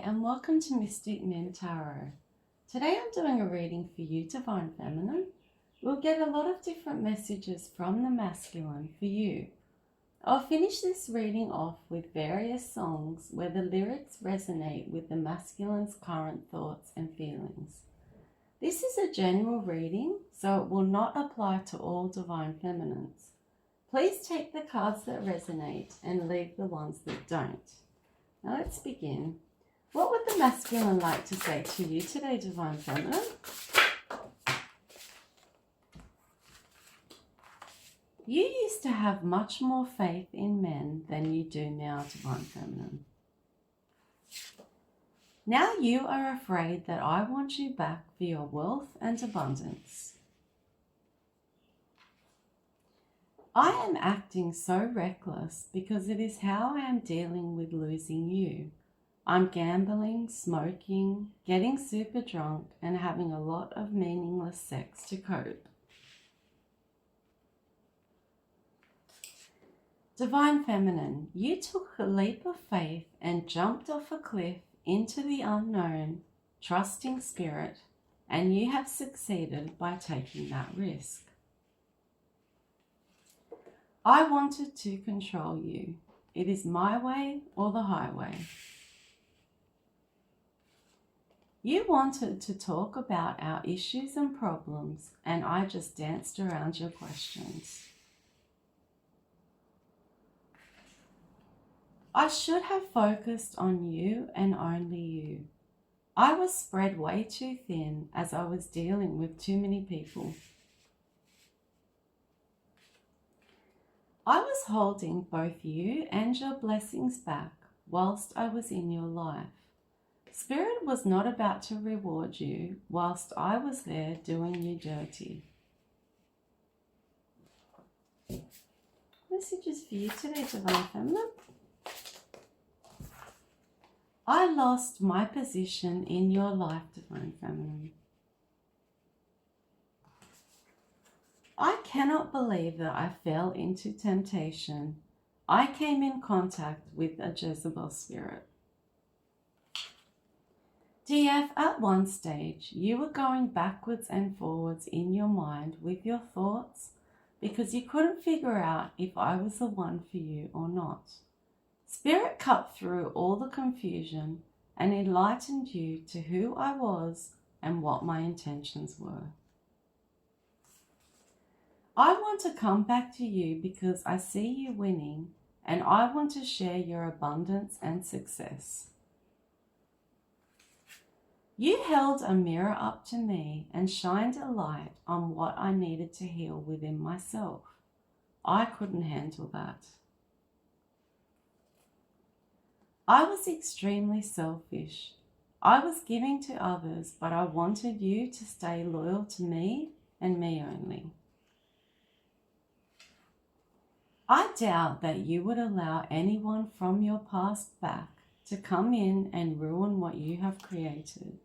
and welcome to Mystic Min Tarot. Today I'm doing a reading for you, Divine Feminine. We'll get a lot of different messages from the masculine for you. I'll finish this reading off with various songs where the lyrics resonate with the masculine's current thoughts and feelings. This is a general reading, so it will not apply to all Divine Feminines. Please take the cards that resonate and leave the ones that don't. Now let's begin. What would the masculine like to say to you today, Divine Feminine? You used to have much more faith in men than you do now, Divine Feminine. Now you are afraid that I want you back for your wealth and abundance. I am acting so reckless because it is how I am dealing with losing you. I'm gambling, smoking, getting super drunk, and having a lot of meaningless sex to cope. Divine Feminine, you took a leap of faith and jumped off a cliff into the unknown, trusting spirit, and you have succeeded by taking that risk. I wanted to control you. It is my way or the highway. You wanted to talk about our issues and problems, and I just danced around your questions. I should have focused on you and only you. I was spread way too thin as I was dealing with too many people. I was holding both you and your blessings back whilst I was in your life. Spirit was not about to reward you whilst I was there doing you dirty. Messages for you today, Divine Feminine. I lost my position in your life, Divine Feminine. I cannot believe that I fell into temptation. I came in contact with a Jezebel spirit. DF, at one stage, you were going backwards and forwards in your mind with your thoughts because you couldn't figure out if I was the one for you or not. Spirit cut through all the confusion and enlightened you to who I was and what my intentions were. I want to come back to you because I see you winning and I want to share your abundance and success. You held a mirror up to me and shined a light on what I needed to heal within myself. I couldn't handle that. I was extremely selfish. I was giving to others, but I wanted you to stay loyal to me and me only. I doubt that you would allow anyone from your past back to come in and ruin what you have created.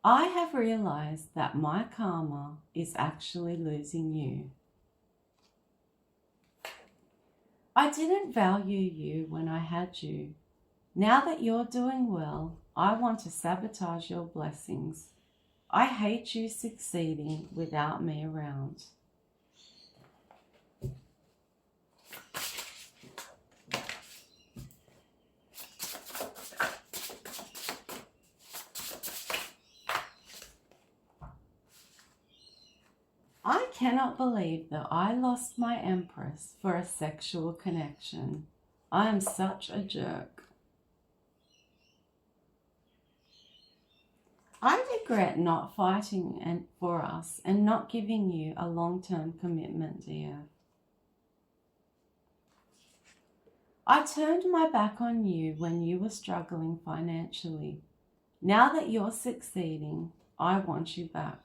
I have realized that my karma is actually losing you. I didn't value you when I had you. Now that you're doing well, I want to sabotage your blessings. I hate you succeeding without me around. I cannot believe that I lost my empress for a sexual connection. I am such a jerk. I regret not fighting for us and not giving you a long-term commitment, dear. I turned my back on you when you were struggling financially. Now that you're succeeding, I want you back.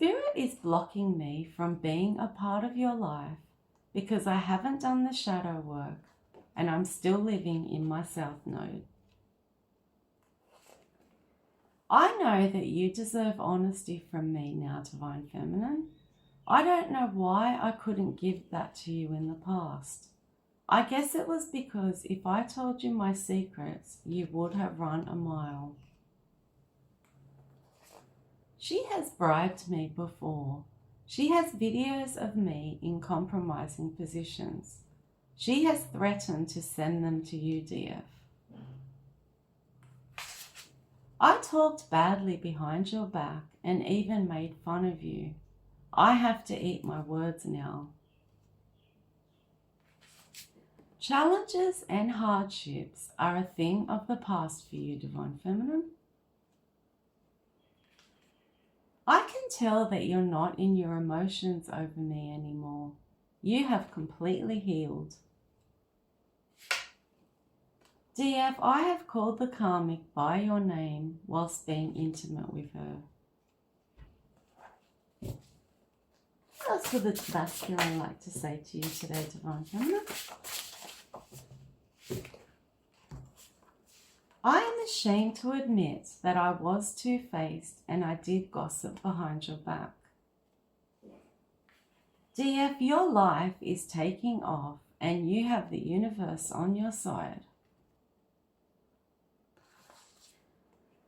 Spirit is blocking me from being a part of your life because I haven't done the shadow work and I'm still living in my South Node. I know that you deserve honesty from me now, Divine Feminine. I don't know why I couldn't give that to you in the past. I guess it was because if I told you my secrets, you would have run a mile. She has bribed me before. She has videos of me in compromising positions. She has threatened to send them to you, DF. I talked badly behind your back and even made fun of you. I have to eat my words now. Challenges and hardships are a thing of the past for you, Divine Feminine. I can tell that you're not in your emotions over me anymore. You have completely healed. DF, I have called the karmic by your name whilst being intimate with her. What else would the masculine like to say to you today, Divine Feminine? I am ashamed to admit that I was two-faced and I did gossip behind your back. DF, your life is taking off and you have the universe on your side.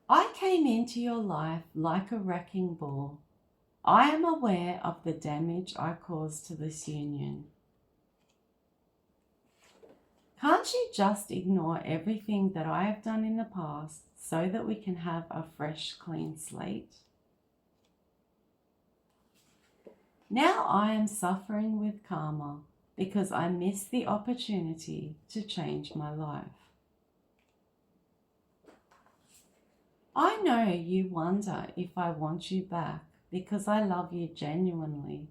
I came into your life like a wrecking ball. I am aware of the damage I caused to this union. Can't you just ignore everything that I have done in the past so that we can have a fresh, clean slate? Now I am suffering with karma because I missed the opportunity to change my life. I know you wonder if I want you back because I love you genuinely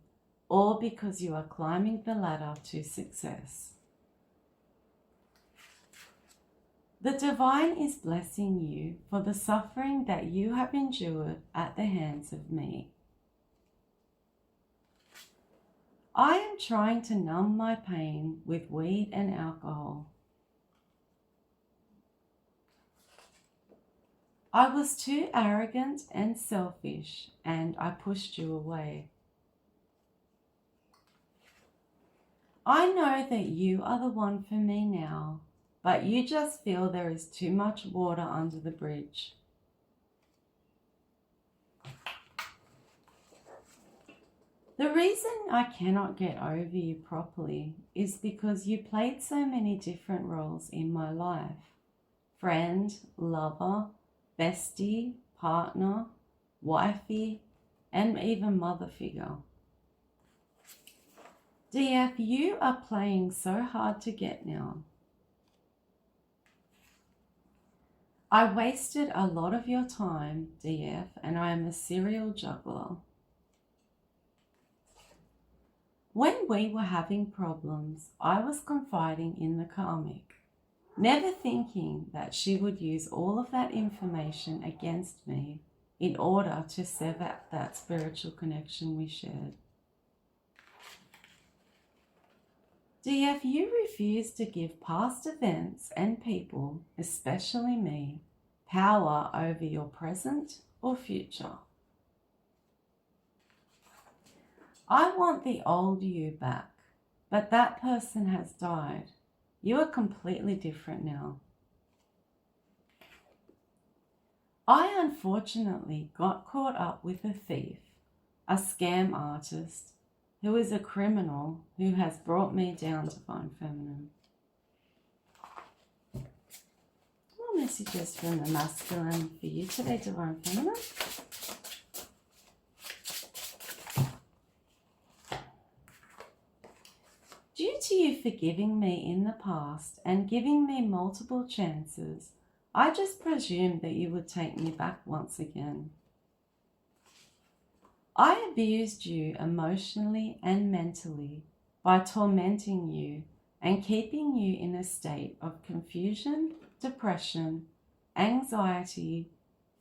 or because you are climbing the ladder to success. The Divine is blessing you for the suffering that you have endured at the hands of me. I am trying to numb my pain with weed and alcohol. I was too arrogant and selfish, and I pushed you away. I know that you are the one for me now, but you just feel there is too much water under the bridge. The reason I cannot get over you properly is because you played so many different roles in my life. Friend, lover, bestie, partner, wifey, and even mother figure. DF, you are playing so hard to get now. I wasted a lot of your time, DF, and I am a serial juggler. When we were having problems, I was confiding in the karmic, never thinking that she would use all of that information against me in order to sever that spiritual connection we shared. DF, you refuse to give past events and people, especially me, power over your present or future. I want the old you back, but that person has died. You are completely different now. I unfortunately got caught up with a thief, a scam artist, who is a criminal who has brought me down, Divine Feminine. More messages from the masculine for you today, Divine Feminine. Due to you forgiving me in the past and giving me multiple chances, I just presumed that you would take me back once again. I abused you emotionally and mentally by tormenting you and keeping you in a state of confusion, depression, anxiety,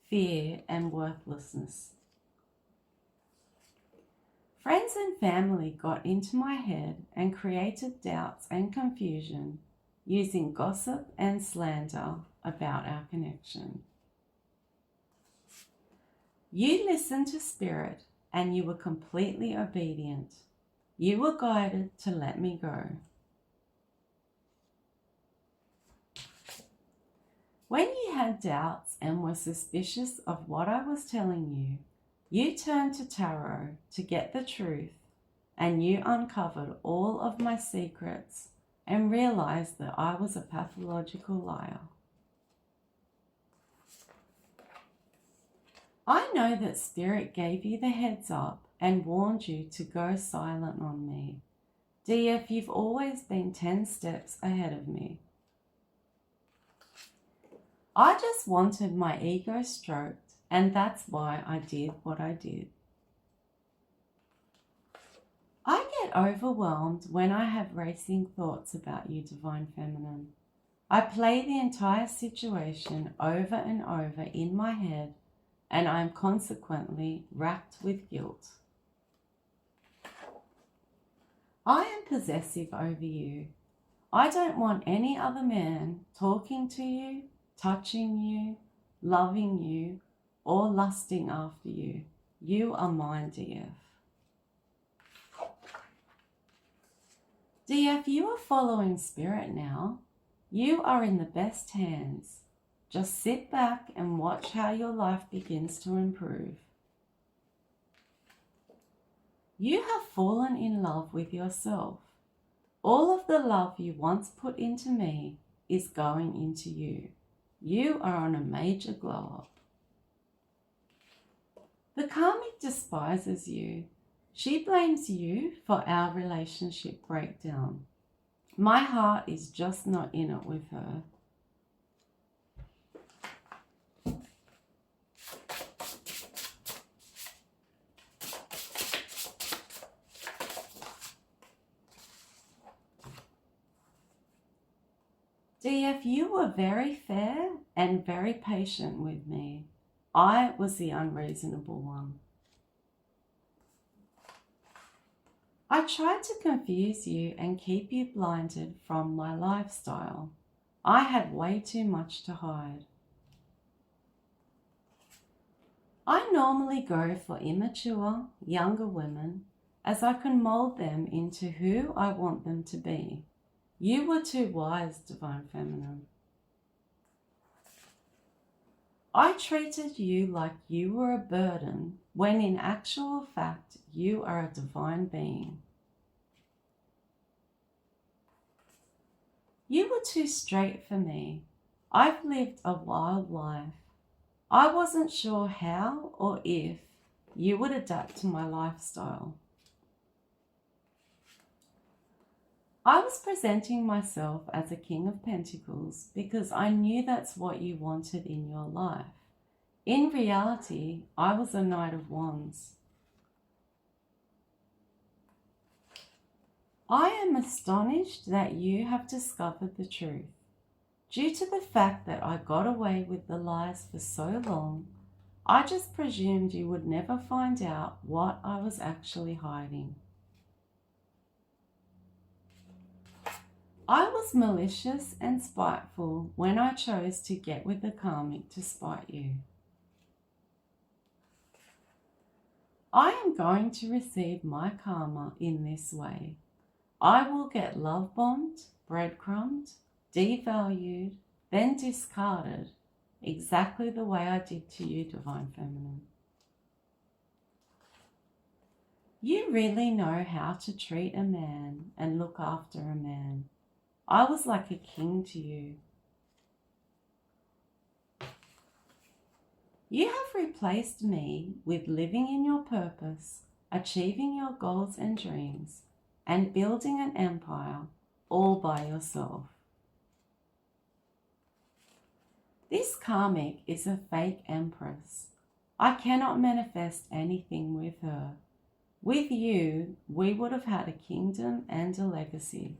fear, and worthlessness. Friends and family got into my head and created doubts and confusion using gossip and slander about our connection. You listened to Spirit and you were completely obedient. You were guided to let me go. When you had doubts and were suspicious of what I was telling you, you turned to tarot to get the truth, and you uncovered all of my secrets and realized that I was a pathological liar. I know that Spirit gave you the heads up and warned you to go silent on me. DF, you've always been 10 steps ahead of me. I just wanted my ego stroked, and that's why I did what I did. I get overwhelmed when I have racing thoughts about you, Divine Feminine. I play the entire situation over and over in my head, and I am consequently racked with guilt. I am possessive over you. I don't want any other man talking to you, touching you, loving you, or lusting after you. You are mine, DF. DF, you are following Spirit now. You are in the best hands. Just sit back and watch how your life begins to improve. You have fallen in love with yourself. All of the love you once put into me is going into you. You are on a major glow up. The karmic despises you. She blames you for our relationship breakdown. My heart is just not in it with her. DF, you were very fair and very patient with me. I was the unreasonable one. I tried to confuse you and keep you blinded from my lifestyle. I had way too much to hide. I normally go for immature, younger women as I can mold them into who I want them to be. You were too wise, Divine Feminine. I treated you like you were a burden when in actual fact you are a divine being. You were too straight for me. I've lived a wild life. I wasn't sure how or if you would adapt to my lifestyle. I was presenting myself as a King of Pentacles because I knew that's what you wanted in your life. In reality, I was a Knight of Wands. I am astonished that you have discovered the truth. Due to the fact that I got away with the lies for so long, I just presumed you would never find out what I was actually hiding. I was malicious and spiteful when I chose to get with the karmic to spite you. I am going to receive my karma in this way. I will get love bombed, breadcrumbed, devalued, then discarded, exactly the way I did to you, Divine Feminine. You really know how to treat a man and look after a man. I was like a king to you. You have replaced me with living in your purpose, achieving your goals and dreams, and building an empire all by yourself. This karmic is a fake empress. I cannot manifest anything with her. With you, we would have had a kingdom and a legacy.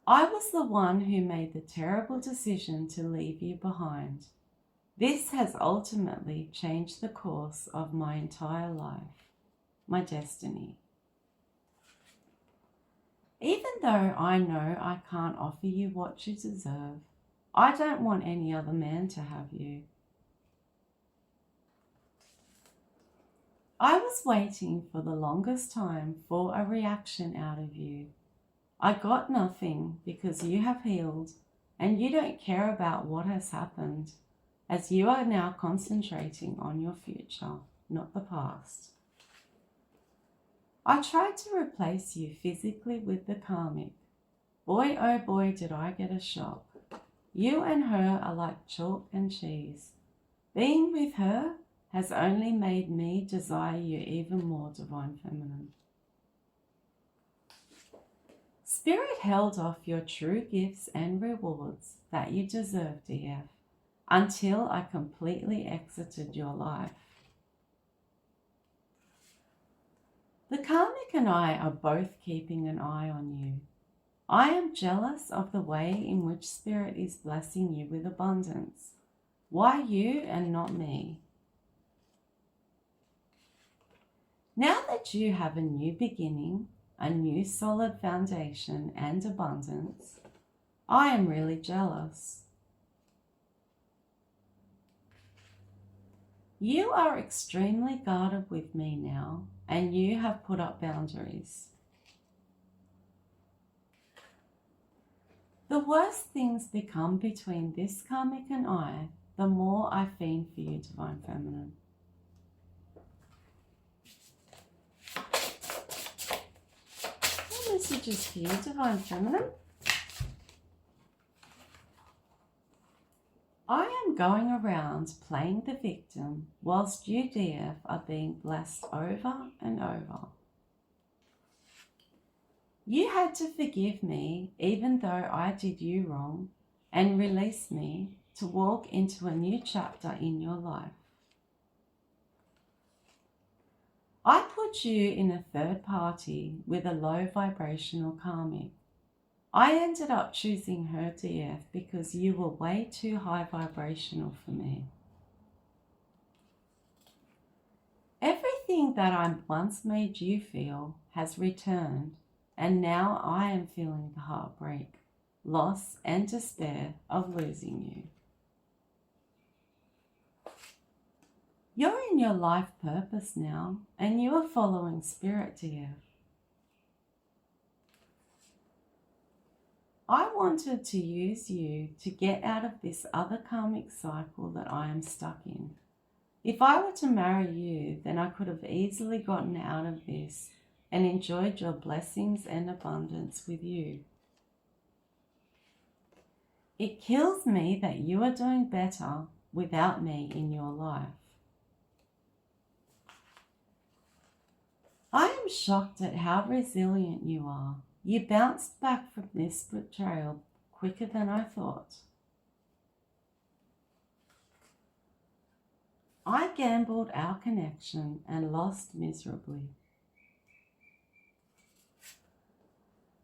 I was the one who made the terrible decision to leave you behind. This has ultimately changed the course of my entire life, my destiny. Even though I know I can't offer you what you deserve, I don't want any other man to have you. I was waiting for the longest time for a reaction out of you. I got nothing because you have healed, and you don't care about what has happened, as you are now concentrating on your future, not the past. I tried to replace you physically with the karmic. Boy, oh boy, did I get a shock. You and her are like chalk and cheese. Being with her has only made me desire you even more, Divine Feminine. Spirit held off your true gifts and rewards that you deserve, DF, until I completely exited your life. The karmic and I are both keeping an eye on you. I am jealous of the way in which Spirit is blessing you with abundance. Why you and not me? Now that you have a new beginning, a new solid foundation and abundance, I am really jealous. You are extremely guarded with me now, and you have put up boundaries. The worse things become between this karmic and I, the more I fiend for you, Divine Feminine. What messages for you, Divine Feminine? I am going around playing the victim whilst you, DF, are being blessed over and over. You had to forgive me even though I did you wrong and release me to walk into a new chapter in your life. I put you in a third party with a low vibrational karmic. I ended up choosing her, DF, because you were way too high vibrational for me. Everything that I once made you feel has returned, and now I am feeling the heartbreak, loss, and despair of losing you. You're in your life purpose now, and you are following Spirit, DF. I wanted to use you to get out of this other karmic cycle that I am stuck in. If I were to marry you, then I could have easily gotten out of this and enjoyed your blessings and abundance with you. It kills me that you are doing better without me in your life. I am shocked at how resilient you are. You bounced back from this betrayal quicker than I thought. I gambled our connection and lost miserably.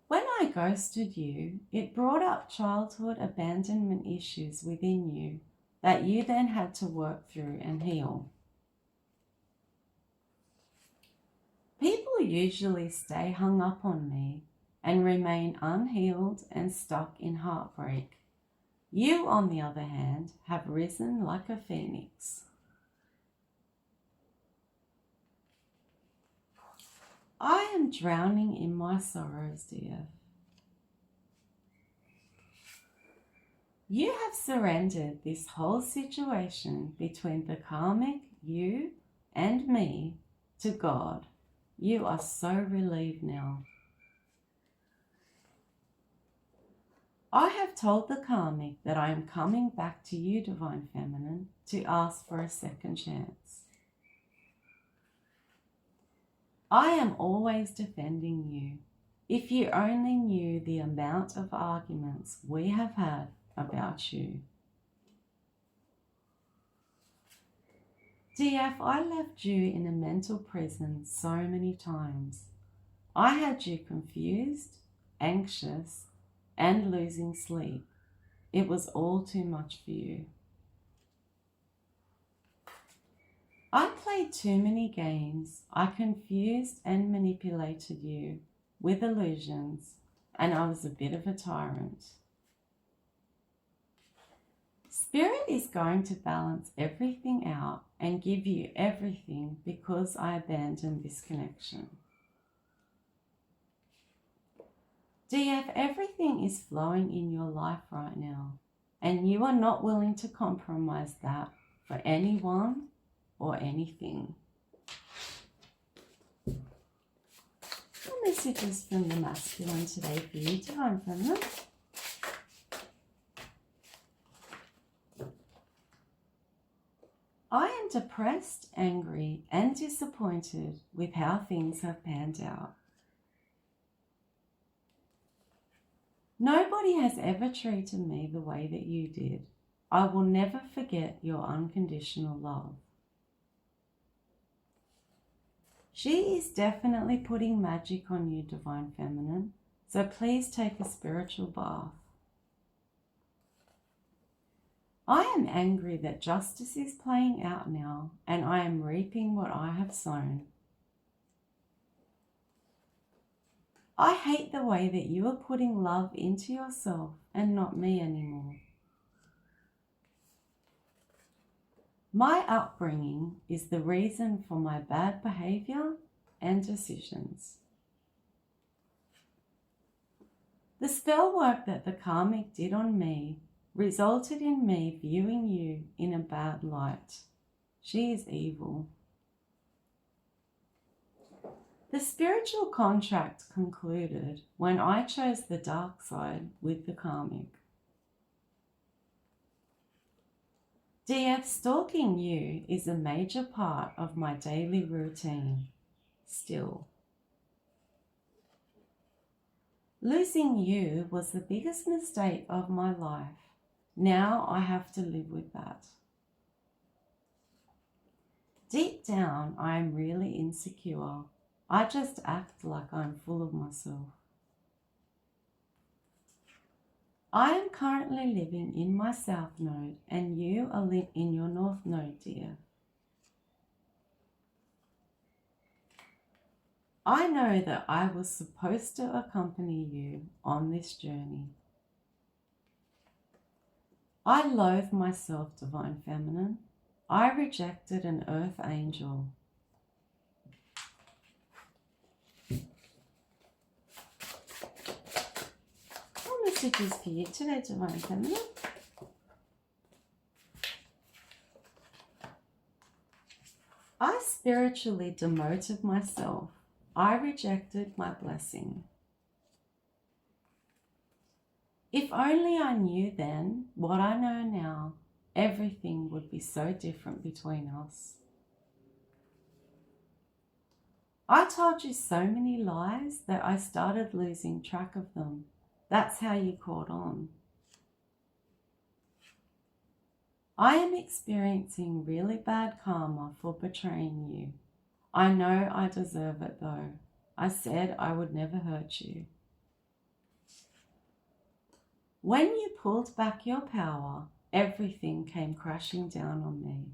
When I ghosted you, it brought up childhood abandonment issues within you that you then had to work through and heal. People usually stay hung up on me and remain unhealed and stuck in heartbreak. You, on the other hand, have risen like a phoenix. I am drowning in my sorrows, dear. You have surrendered this whole situation between the karmic, you, and me to God. You are so relieved now. I have told the karmic that I am coming back to you, Divine Feminine, to ask for a second chance. I am always defending you. If you only knew the amount of arguments we have had about you. DF, I left you in a mental prison so many times. I had you confused, anxious, and losing sleep. It was all too much for you. I played too many games. I confused and manipulated you with illusions, and I was a bit of a tyrant. Spirit is going to balance everything out and give you everything because I abandoned this connection. DF, everything is flowing in your life right now, and you are not willing to compromise that for anyone or anything. What messages from the masculine today for you, Divine Feminine? I am depressed, angry, and disappointed with how things have panned out. Nobody has ever treated me the way that you did. I will never forget your unconditional love. She is definitely putting magic on you, Divine Feminine, so please take a spiritual bath. I am angry that justice is playing out now, and I am reaping what I have sown. I hate the way that you are putting love into yourself and not me anymore. My upbringing is the reason for my bad behavior and decisions. The spell work that the karmic did on me resulted in me viewing you in a bad light. She is evil. The spiritual contract concluded when I chose the dark side with the karmic. DF, stalking you is a major part of my daily routine, still. Losing you was the biggest mistake of my life. Now I have to live with that. Deep down, I am really insecure. I just act like I'm full of myself. I am currently living in my South Node and you are in your North Node, dear. I know that I was supposed to accompany you on this journey. I loathe myself, Divine Feminine. I rejected an earth angel. What messages for you today, Divine Feminine? I spiritually demoted myself. I rejected my blessing. If only I knew then what I know now, everything would be so different between us. I told you so many lies that I started losing track of them. That's how you caught on. I am experiencing really bad karma for betraying you. I know I deserve it though. I said I would never hurt you. When you pulled back your power, everything came crashing down on me.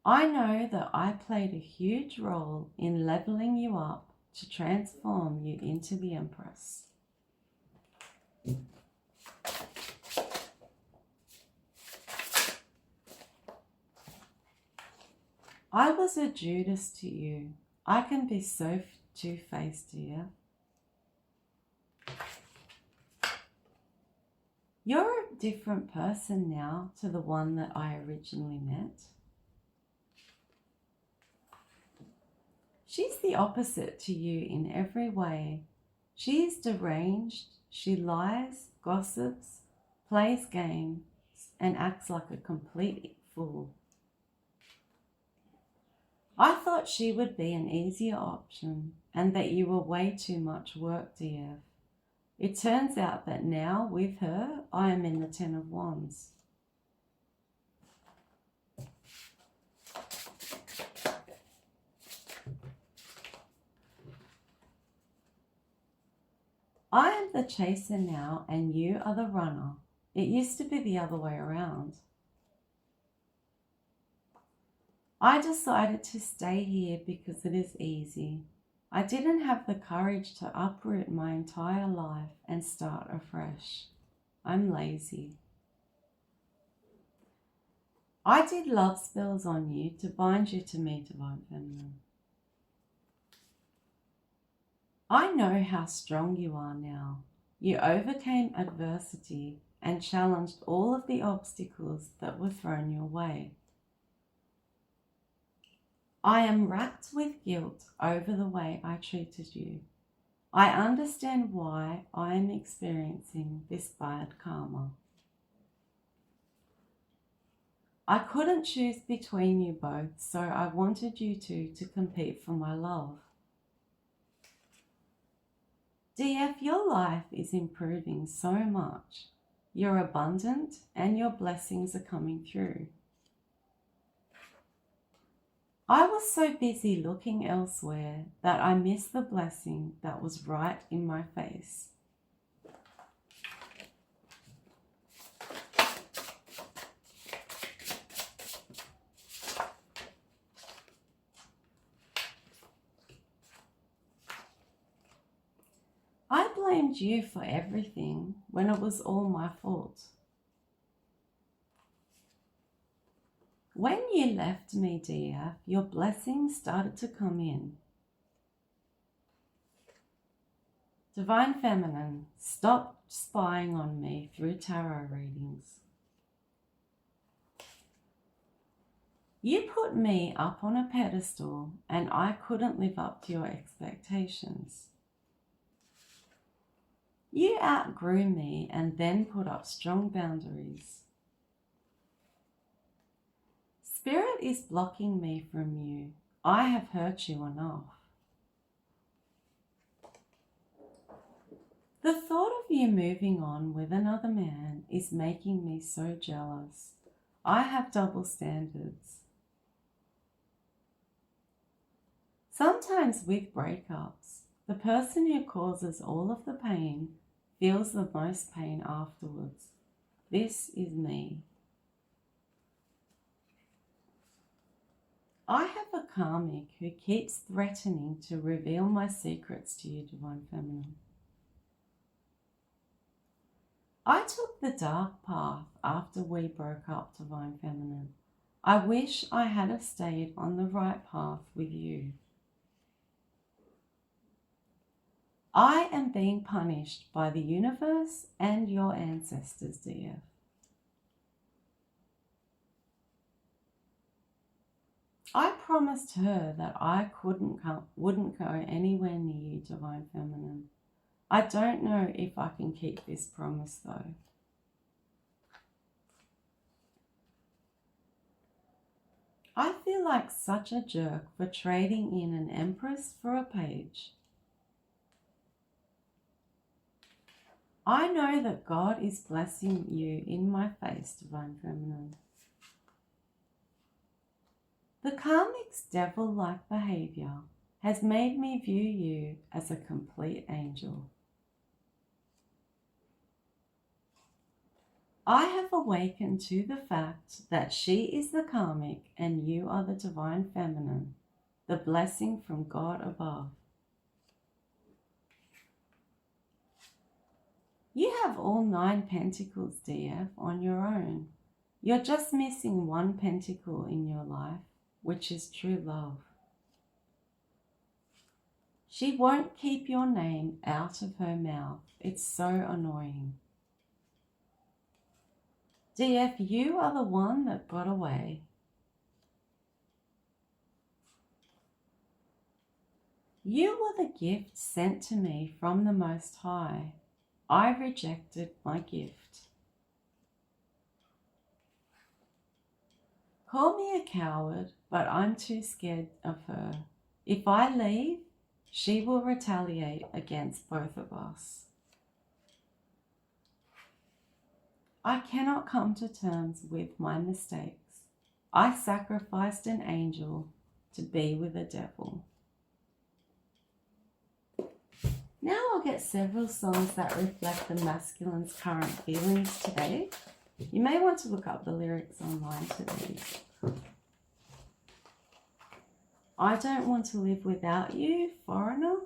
I know that I played a huge role in leveling you up to transform you into the Empress. I was a Judas to you. I can be so two-faced, dear. You're a different person now to the one that I originally met. She's the opposite to you in every way. She is deranged, she lies, gossips, plays games, and acts like a complete fool. I thought she would be an easier option and that you were way too much work, DF. It turns out that now, with her, I am in the 10 of Wands. I am the chaser now and you are the runner. It used to be the other way around. I decided to stay here because it is easy. I didn't have the courage to uproot my entire life and start afresh. I'm lazy. I did love spells on you to bind you to me, Divine Feminine. I know how strong you are now. You overcame adversity and challenged all of the obstacles that were thrown your way. I am racked with guilt over the way I treated you. I understand why I am experiencing this bad karma. I couldn't choose between you both, so I wanted you two to compete for my love. DF, your life is improving so much. You're abundant and your blessings are coming through. I was so busy looking elsewhere that I missed the blessing that was right in my face. I blamed you for everything when it was all my fault. When you left me, DF, your blessings started to come in. Divine Feminine, stop spying on me through tarot readings. You put me up on a pedestal and I couldn't live up to your expectations. You outgrew me and then put up strong boundaries. Spirit is blocking me from you. I have hurt you enough. The thought of you moving on with another man is making me so jealous. I have double standards. Sometimes with breakups, the person who causes all of the pain feels the most pain afterwards. This is me. I have a karmic who keeps threatening to reveal my secrets to you, Divine Feminine. I took the dark path after we broke up, Divine Feminine. I wish I had have stayed on the right path with you. I am being punished by the universe and your ancestors, DF. I promised her that I wouldn't go anywhere near you, Divine Feminine. I don't know if I can keep this promise though. I feel like such a jerk for trading in an empress for a page. I know that God is blessing you in my face, Divine Feminine. The karmic's devil-like behavior has made me view you as a complete angel. I have awakened to the fact that she is the karmic and you are the Divine Feminine, the blessing from God above. You have all 9 pentacles, DF, on your own. You're just missing 1 pentacle in your life, which is true love. She won't keep your name out of her mouth. It's so annoying. DF, you are the one that got away. You were the gift sent to me from the Most High. I rejected my gift. Call me a coward, but I'm too scared of her. If I leave, she will retaliate against both of us. I cannot come to terms with my mistakes. I sacrificed an angel to be with a devil. Now I'll get several songs that reflect the masculine's current feelings today. You may want to look up the lyrics online to these. I don't want to live without you, Foreigner.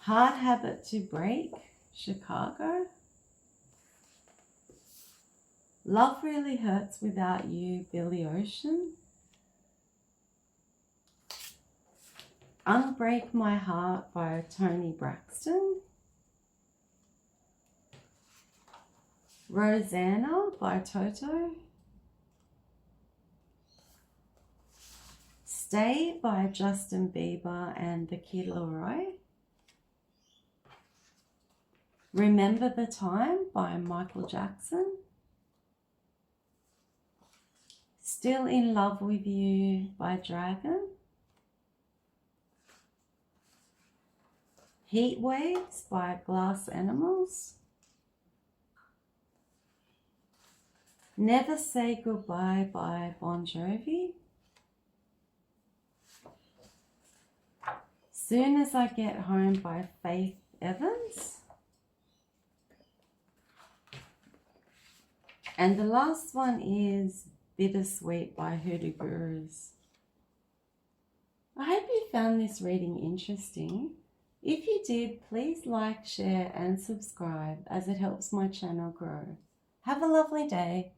Hard habit to break, Chicago. Love really hurts without you, Billy Ocean. Unbreak My Heart by Toni Braxton. Rosanna by Toto. Stay by Justin Bieber and the Kid Laroi. Remember the Time by Michael Jackson. Still in Love with You by Dragon. Heat Waves by Glass Animals. Never Say Goodbye by Bon Jovi. Soon as I Get Home by Faith Evans. And the last one is Bittersweet by Hoodoo Gurus. I hope you found this reading interesting. If you did, please like, share and subscribe as it helps my channel grow. Have a lovely day.